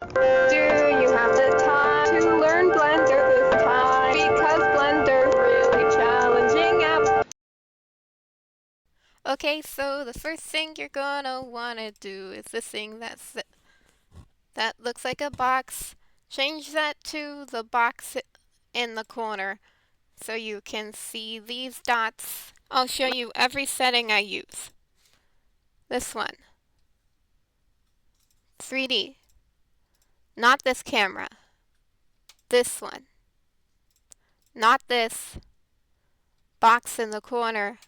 Do you have the time to learn Blender this time? Because Blender's really challenging app. Okay, so the first thing you're gonna wanna do is this thing that looks like a box. Change that to the box in the corner so you can see these dots. I'll show you every setting I use. This one, 3D, not this camera. This one, not this box in the corner.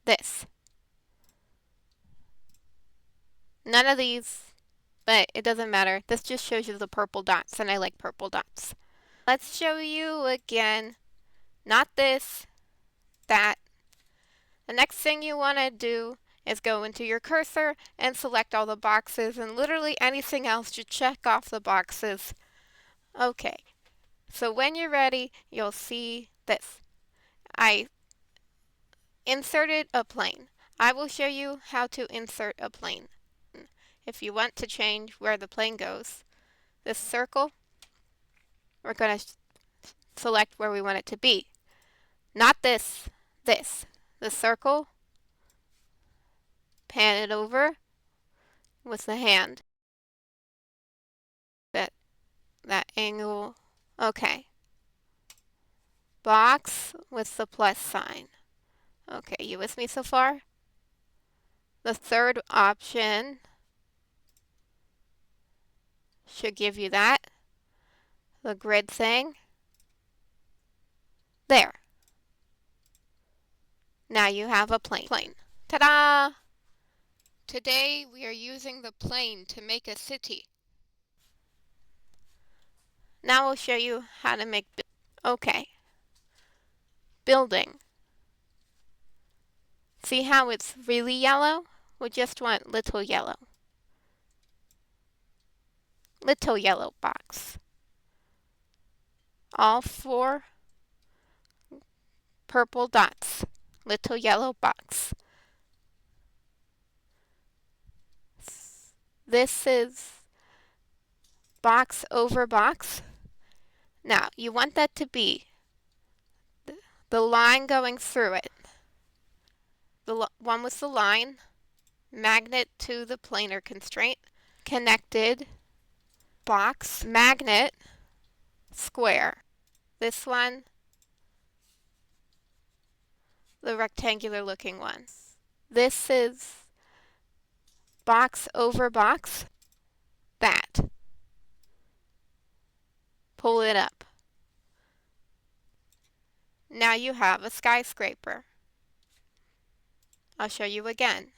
This. None of these, but it doesn't matter. This just shows you the purple dots, and I like purple dots. Let's show you again. Not this, that. The next thing you want to do is go into your cursor and select all the boxes and literally anything else to check off the boxes. Okay, so when you're ready, you'll see this. I inserted a plane. I will show you how to insert a plane. If you want to change where the plane goes, this circle, we're going to select where we want it to be. Not this, this. The circle, pan it over with the hand. That angle. Okay. Box with the plus sign. Okay, you with me so far? The third option should give you that. The grid thing. There. Now you have a plane. Ta-da! Today we are using the plane to make a city. Now we'll show you how to make okay. Building. See how it's really yellow? We just want little yellow. Little yellow box. All 4 purple dots. Little yellow box. This is box over box. Now, you want that to be the line going through it. The one with the line, magnet to the planar constraint, connected, box, magnet, square. This one, the rectangular looking one. This is box over box, that. Pull it up. Now you have a skyscraper. I'll show you again.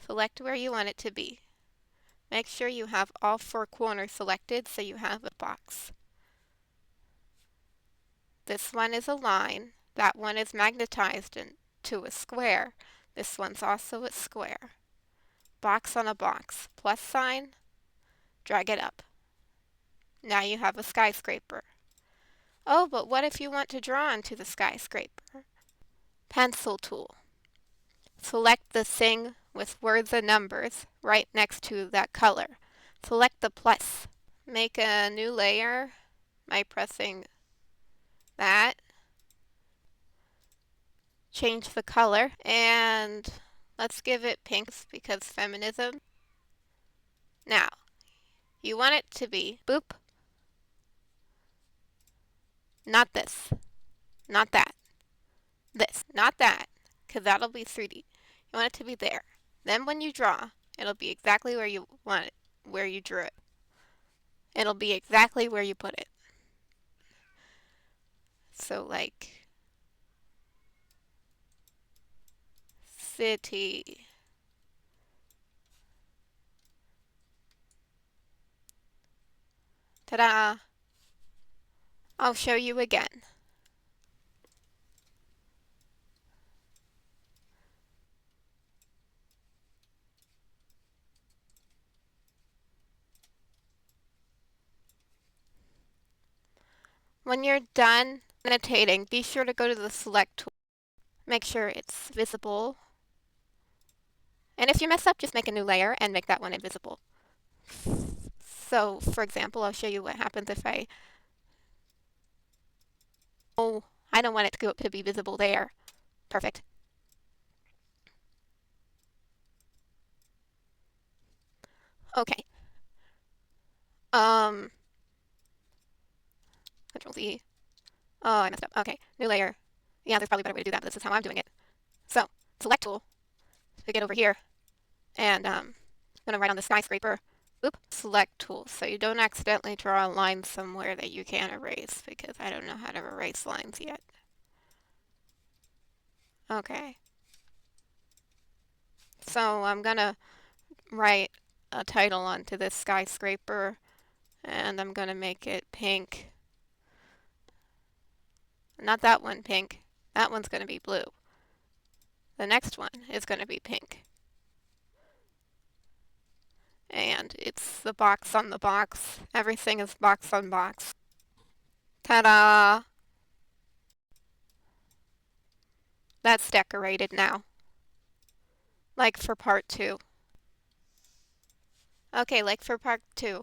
Select where you want it to be. Make sure you have all 4 corners selected so you have a box. This one is a line. That one is magnetized into a square. This one's also a square. Box on a box. Plus sign. Drag it up. Now you have a skyscraper. Oh, but what if you want to draw onto the skyscraper? Pencil tool. Select the thing with words and numbers right next to that color. Select the plus. Make a new layer by pressing that. Change the color and let's give it pink because feminism. Now, you want it to be boop. Not this. Not that. This. Not that. Because that'll be 3D. You want it to be there. Then when you draw, it'll be exactly where you want it, where you drew it. It'll be exactly where you put it. So like city. Ta-da! I'll show you again. When you're done annotating, be sure to go to the select tool. Make sure it's visible. And if you mess up, just make a new layer and make that one invisible. So, for example, I'll show you what happens if oh, I don't want it to be visible there. Perfect. Okay. Um, Control Z. Oh, I messed up. Okay, new layer. Yeah, there's probably a better way to do that, but this is how I'm doing it. So, select tool to get over here, and I'm gonna write on the skyscraper. Oop, select tool, so you don't accidentally draw a line somewhere that you can't erase, because I don't know how to erase lines yet. Okay. So I'm gonna write a title onto this skyscraper, and I'm gonna make it pink. Not that one pink. That one's gonna be blue. The next one is gonna be pink. And it's the box on the box. Everything is box on box. Ta-da! That's decorated now. Like for part 2. Okay, like for part 2.